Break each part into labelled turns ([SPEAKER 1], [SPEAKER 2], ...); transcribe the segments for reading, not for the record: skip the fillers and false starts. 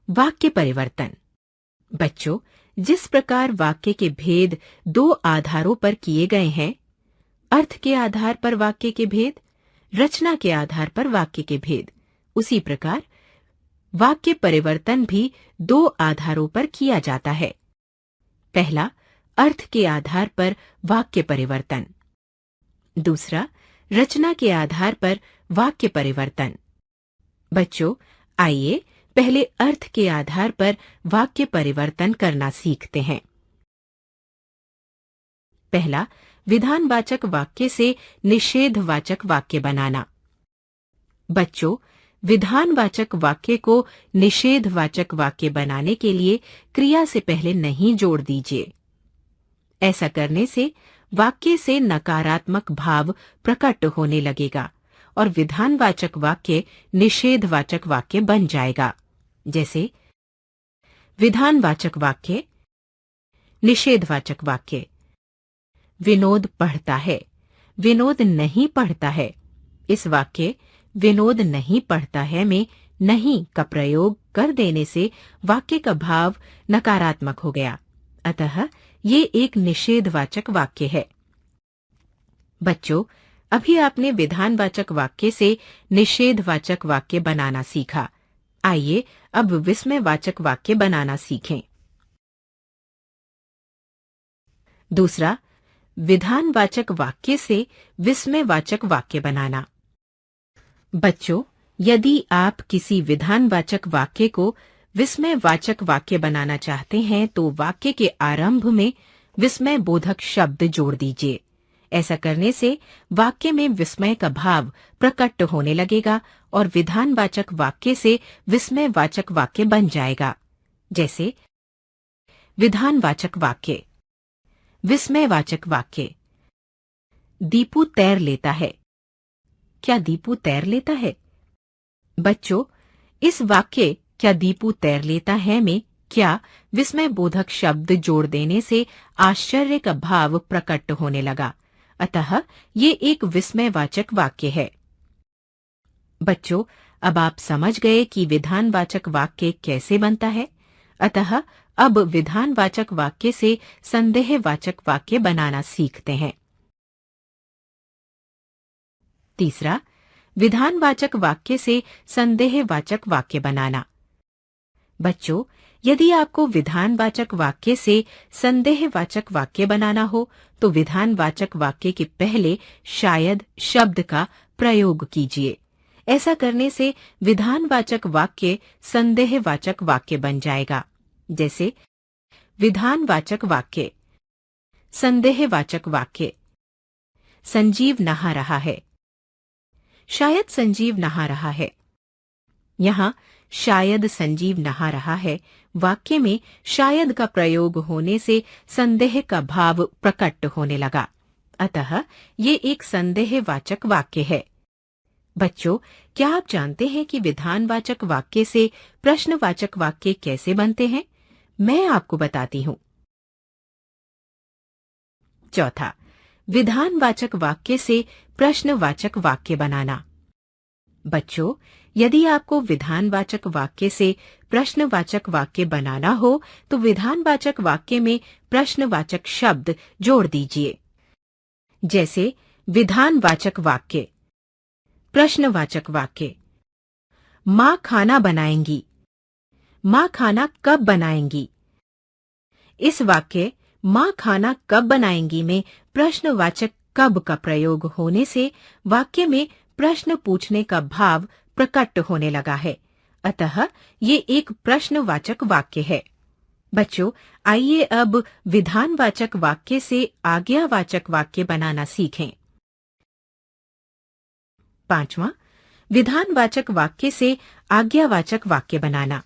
[SPEAKER 1] वाक्य परिवर्तन। बच्चों, जिस प्रकार वाक्य के भेद दो आधारों पर किए गए हैं, अर्थ के आधार पर वाक्य के भेद, रचना के आधार पर वाक्य के भेद, उसी प्रकार वाक्य परिवर्तन भी दो आधारों पर किया जाता है। पहला, अर्थ के आधार पर वाक्य परिवर्तन। दूसरा, रचना के आधार पर वाक्य परिवर्तन। बच्चों, आइए पहले अर्थ के आधार पर वाक्य परिवर्तन करना सीखते हैं। पहला, विधानवाचक वाक्य से निषेधवाचक वाक्य बनाना। बच्चों, विधानवाचक वाक्य को निषेधवाचक वाक्य बनाने के लिए क्रिया से पहले नहीं जोड़ दीजिए। ऐसा करने से वाक्य से नकारात्मक भाव प्रकट होने लगेगा और विधानवाचक वाक्य निषेधवाचक वाक्य बन जाएगा। जैसे विधानवाचक वाक्य, निषेधवाचक वाक्य। विनोद पढ़ता है, विनोद नहीं पढ़ता है। इस वाक्य विनोद नहीं पढ़ता है में नहीं का प्रयोग कर देने से वाक्य का भाव नकारात्मक हो गया, अतः ये एक निषेधवाचक वाक्य है। बच्चों, अभी आपने विधानवाचक वाक्य से निषेधवाचक वाक्य बनाना सीखा। आइए अब विस्मयवाचक वाक्य बनाना सीखें। दूसरा, विधानवाचक वाक्य से विस्मयवाचक वाक्य बनाना। बच्चों, यदि आप किसी विधानवाचक वाक्य को विस्मयवाचक वाक्य बनाना चाहते हैं तो वाक्य के आरंभ में विस्मयबोधक शब्द जोड़ दीजिए। ऐसा करने से वाक्य में विस्मय का भाव प्रकट होने लगेगा और विधानवाचक वाक्य से विस्मयवाचक वाक्य बन जाएगा। जैसे विधानवाचक वाक्य, विस्मयवाचक वाक्य। दीपू तैर लेता है। क्या दीपू तैर लेता है? बच्चों, इस वाक्य क्या दीपू तैर लेता है में क्या विस्मयबोधक शब्द जोड़ देने से आश्चर्य का भाव प्रकट होने लगा, अतः ये एक विस्मयवाचक वाक्य है। बच्चों, अब आप समझ गए कि विधानवाचक वाक्य कैसे बनता है, अतः अब विधानवाचक वाक्य से संदेहवाचक वाक्य बनाना सीखते हैं। तीसरा, विधानवाचक वाक्य से संदेहवाचक वाक्य बनाना। बच्चों, यदि आपको विधानवाचक वाक्य से संदेहवाचक वाक्य बनाना हो तो विधानवाचक वाक्य के पहले शायद शब्द का प्रयोग कीजिए। ऐसा करने से विधानवाचक वाक्य संदेहवाचक वाक्य बन जाएगा। जैसे विधानवाचक वाक्य, संदेहवाचक वाक्य। संजीव नहा रहा है। शायद संजीव नहा रहा है। यहाँ शायद संजीव नहा रहा है वाक्य में शायद का प्रयोग होने से संदेह का भाव प्रकट होने लगा, अतः ये एक संदेहवाचक वाक्य है। बच्चों, क्या आप जानते हैं कि विधानवाचक वाक्य से प्रश्नवाचक वाक्य कैसे बनते हैं? मैं आपको बताती हूँ। चौथा, विधानवाचक वाक्य से प्रश्नवाचक वाक्य बनाना। बच्चों, यदि आपको विधानवाचक वाक्य से प्रश्नवाचक वाक्य बनाना हो तो विधानवाचक वाक्य में प्रश्नवाचक शब्द जोड़ दीजिए। जैसे विधानवाचक वाक्य, प्रश्नवाचक वाक्य। माँ खाना बनाएंगी। माँ खाना कब बनाएंगी? इस वाक्य माँ खाना कब बनाएंगी में प्रश्नवाचक कब का प्रयोग होने से वाक्य में प्रश्न पूछने का भाव प्रकट होने लगा है, अतः ये एक प्रश्नवाचक वाक्य है। बच्चों, आइए अब विधानवाचक वाक्य से आज्ञावाचक वाक्य बनाना सीखें। पांचवा, विधानवाचक वाक्य से आज्ञावाचक वाक्य बनाना।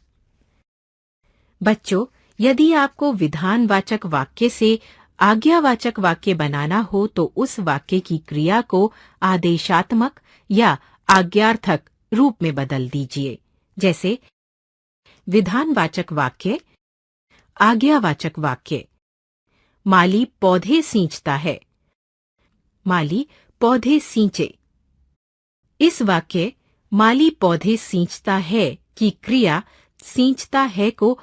[SPEAKER 1] बच्चों, यदि आपको विधानवाचक वाक्य से आज्ञावाचक वाक्य बनाना हो तो उस वाक्य की क्रिया को आदेशात्मक या आज्ञार्थक रूप में बदल दीजिए। जैसे विधानवाचक वाक्य, आज्ञावाचक वाक्य। माली पौधे सींचता है। माली पौधे सींचे। इस वाक्य माली पौधे सींचता है की क्रिया सींचता है को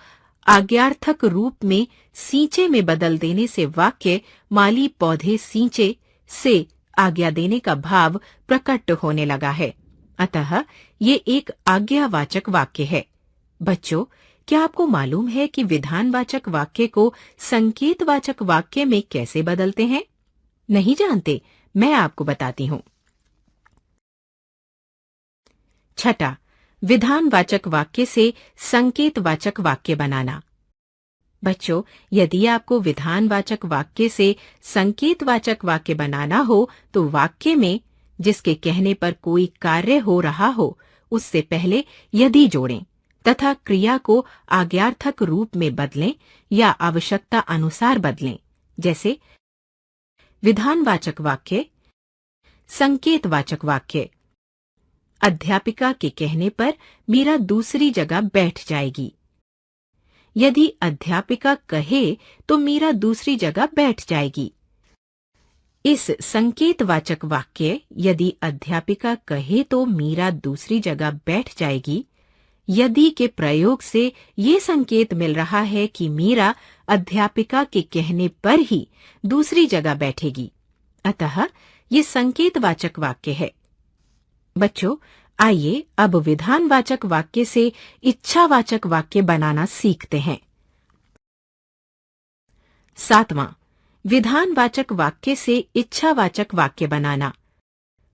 [SPEAKER 1] आज्ञार्थक रूप में सींचे में बदल देने से वाक्य माली पौधे सींचे से आज्ञा देने का भाव प्रकट होने लगा है। अतः ये एक आज्ञावाचक वाक्य है। बच्चों, क्या आपको मालूम है कि विधानवाचक वाक्य को संकेतवाचक वाक्य में कैसे बदलते हैं? नहीं जानते? मैं आपको बताती हूँ। छठा, विधानवाचक वाक्य से संकेतवाचक वाक्य बनाना। बच्चों, यदि आपको विधानवाचक वाक्य से संकेतवाचक वाक्य बनाना हो तो वाक्य में जिसके कहने पर कोई कार्य हो रहा हो उससे पहले यदि जोड़ें तथा क्रिया को आज्ञार्थक रूप में बदलें या आवश्यकता अनुसार बदलें। जैसे विधानवाचक वाक्य, संकेतवाचक वाक्य। अध्यापिका के कहने पर मीरा दूसरी जगह बैठ जाएगी। यदि अध्यापिका कहे तो मीरा दूसरी जगह बैठ जाएगी। इस संकेतवाचक वाक्य यदि अध्यापिका कहे तो मीरा दूसरी जगह बैठ जाएगी, यदि के प्रयोग से ये संकेत मिल रहा है कि मीरा अध्यापिका के कहने पर ही दूसरी जगह बैठेगी। अतः ये संकेतवाचक वाक्य है। बच्चों, आइए अब विधानवाचक वाक्य से इच्छावाचक वाक्य बनाना सीखते हैं। 7वां, विधानवाचक वाक्य से इच्छावाचक वाक्य बनाना।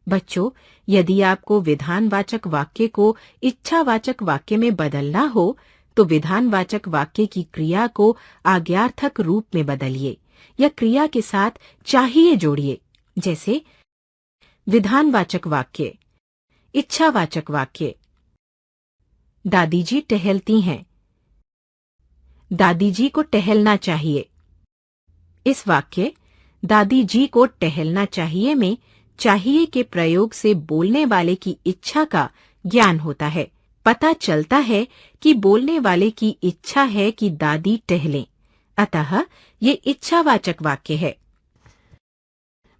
[SPEAKER 1] बच्चों, यदि आपको विधानवाचक वाक्य को इच्छावाचक वाक्य में बदलना हो तो विधानवाचक वाक्य की क्रिया को आज्ञार्थक रूप में बदलिए या क्रिया के साथ चाहिए जोड़िए। जैसे विधानवाचक वाक्य, इच्छावाचक वाक्य। दादी जी टहलती हैं। दादी जी को टहलना चाहिए। इस वाक्य दादी जी को टहलना चाहिए में चाहिए के प्रयोग से बोलने वाले की इच्छा का ज्ञान होता है। पता चलता है कि बोलने वाले की इच्छा है कि दादी टहलें। अतः ये इच्छावाचक वाक्य है।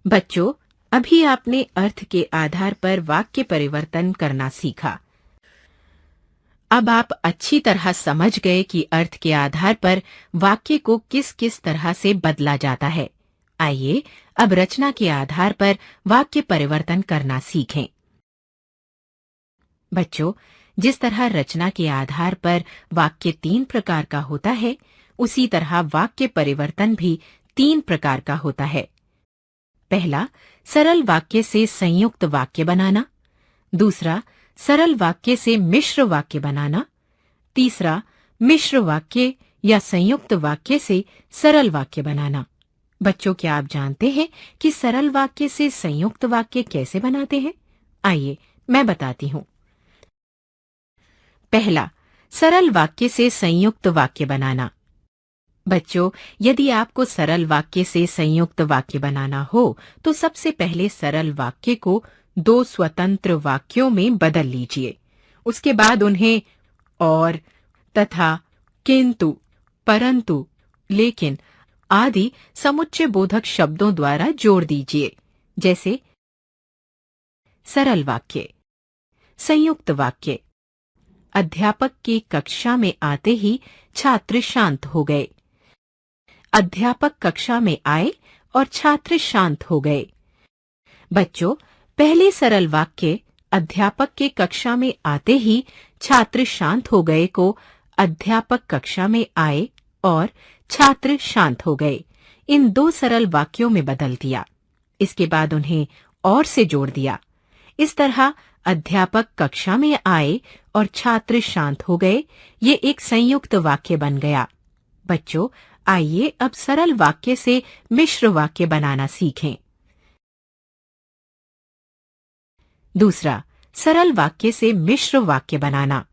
[SPEAKER 1] बच्चों, अभी आपने अर्थ के आधार पर वाक्य परिवर्तन करना सीखा। अब आप अच्छी तरह समझ गए कि अर्थ के आधार पर वाक्य को किस किस तरह से बदला जाता है। आइए अब रचना के आधार पर वाक्य परिवर्तन करना सीखें। बच्चों, जिस तरह रचना के आधार पर वाक्य 3 प्रकार का होता है, उसी तरह वाक्य परिवर्तन भी 3 प्रकार का होता है। पहला, सरल वाक्य से संयुक्त वाक्य बनाना। दूसरा, सरल वाक्य से मिश्र वाक्य बनाना। तीसरा, मिश्र वाक्य या संयुक्त वाक्य से सरल वाक्य बनाना। बच्चों, क्या आप जानते हैं कि सरल वाक्य से संयुक्त वाक्य कैसे बनाते हैं? आइए मैं बताती हूँ। पहला, सरल वाक्य से संयुक्त वाक्य बनाना। बच्चों, यदि आपको सरल वाक्य से संयुक्त वाक्य बनाना हो तो सबसे पहले सरल वाक्य को 2 स्वतंत्र वाक्यों में बदल लीजिए। उसके बाद उन्हें और, तथा, किंतु, परंतु, लेकिन आदि समुच्चय बोधक शब्दों द्वारा जोड़ दीजिए। जैसे सरल वाक्य, संयुक्त वाक्य। अध्यापक की कक्षा में आते ही छात्र शांत हो गए। अध्यापक कक्षा में आए और छात्र शांत हो गए। बच्चों, पहले सरल वाक्य अध्यापक के कक्षा में आते ही छात्र शांत हो गए को अध्यापक कक्षा में आए और छात्र शांत हो गए, इन 2 सरल वाक्यों में बदल दिया। इसके बाद उन्हें और से जोड़ दिया। इस तरह अध्यापक कक्षा में आए और छात्र शांत हो गए, ये एक संयुक्त वाक्य बन गया। बच्चों, आइए अब सरल वाक्य से मिश्र वाक्य बनाना सीखें। दूसरा, सरल वाक्य से मिश्र वाक्य बनाना।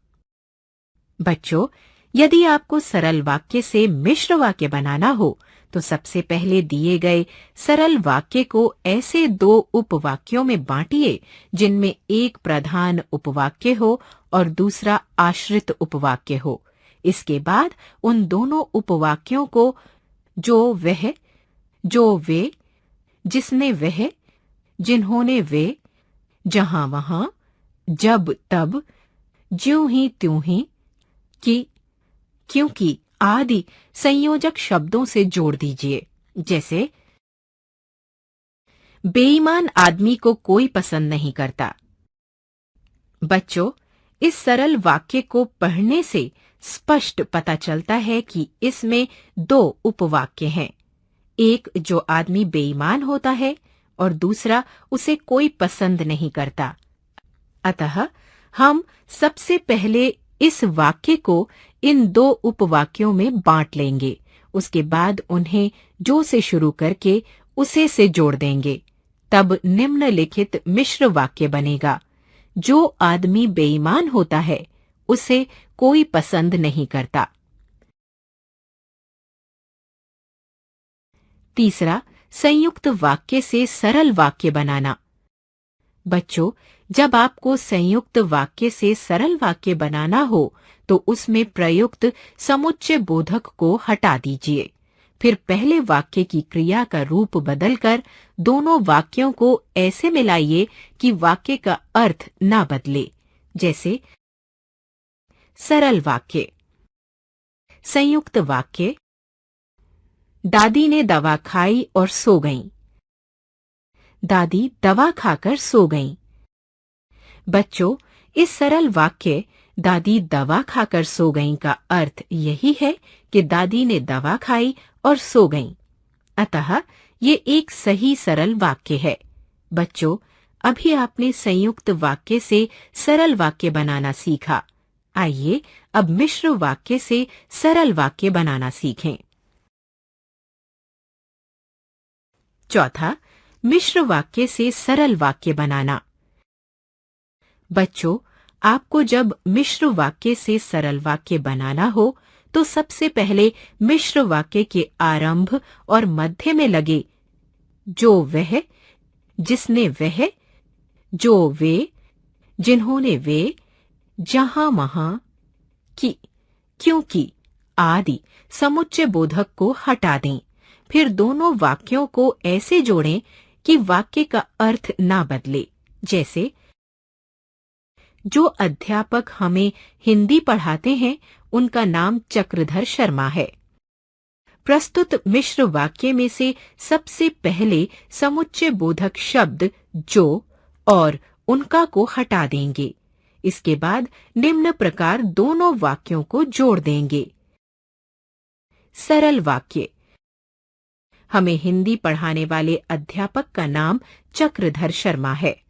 [SPEAKER 1] बच्चों, यदि आपको सरल वाक्य से मिश्र वाक्य बनाना हो तो सबसे पहले दिए गए सरल वाक्य को ऐसे 2 उपवाक्यों में बांटिए जिनमें एक प्रधान उपवाक्य हो और दूसरा आश्रित उपवाक्य हो। इसके बाद उन दोनों उपवाक्यों को जो वह, जो वे, जिसने वह, जिन्होंने वे, जहां वहां, जब तब, ज्यों ही त्यों ही, कि, क्योंकि आदि संयोजक शब्दों से जोड़ दीजिए। जैसे बेईमान आदमी को कोई पसंद नहीं करता। बच्चों, इस सरल वाक्य को पढ़ने से स्पष्ट पता चलता है कि इसमें दो उपवाक्य हैं। एक जो आदमी बेईमान होता है और दूसरा उसे कोई पसंद नहीं करता। अतः हम सबसे पहले इस वाक्य को इन दो उपवाक्यों में बांट लेंगे। उसके बाद उन्हें जो से शुरू करके उसे से जोड़ देंगे। तब निम्नलिखित मिश्र वाक्य बनेगा। जो आदमी बेईमान होता है उसे कोई पसंद नहीं करता। तीसरा, संयुक्त वाक्य से सरल वाक्य बनाना। बच्चों, जब आपको संयुक्त वाक्य से सरल वाक्य बनाना हो तो उसमें प्रयुक्त समुच्चय बोधक को हटा दीजिए। फिर पहले वाक्य की क्रिया का रूप बदलकर दोनों वाक्यों को ऐसे मिलाइए कि वाक्य का अर्थ ना बदले। जैसे सरल वाक्य, संयुक्त वाक्य, दादी ने दवा खाई और सो गईं। दादी दवा खाकर सो गईं। बच्चों, इस सरल वाक्य दादी दवा खाकर सो गईं का अर्थ यही है कि दादी ने दवा खाई और सो गईं। अतः ये एक सही सरल वाक्य है। बच्चों, अभी आपने संयुक्त वाक्य से सरल वाक्य बनाना सीखा। आइए अब मिश्र वाक्य से सरल वाक्य बनाना सीखें। चौथा, मिश्र वाक्य से सरल वाक्य बनाना। बच्चों, आपको जब मिश्र वाक्य से सरल वाक्य बनाना हो तो सबसे पहले मिश्र वाक्य के आरंभ और मध्य में लगे जो वह, जिसने वह, जो वे, जिन्होंने वे, जहां वहां, कि, क्योंकि आदि समुच्चय बोधक को हटा दें। फिर दोनों वाक्यों को ऐसे जोड़ें कि वाक्य का अर्थ ना बदले। जैसे जो अध्यापक हमें हिंदी पढ़ाते हैं उनका नाम चक्रधर शर्मा है। प्रस्तुत मिश्र वाक्य में से सबसे पहले समुच्चय बोधक शब्द जो और उनका को हटा देंगे। इसके बाद निम्न प्रकार दोनों वाक्यों को जोड़ देंगे। सरल वाक्य, हमें हिंदी पढ़ाने वाले अध्यापक का नाम चक्रधर शर्मा है।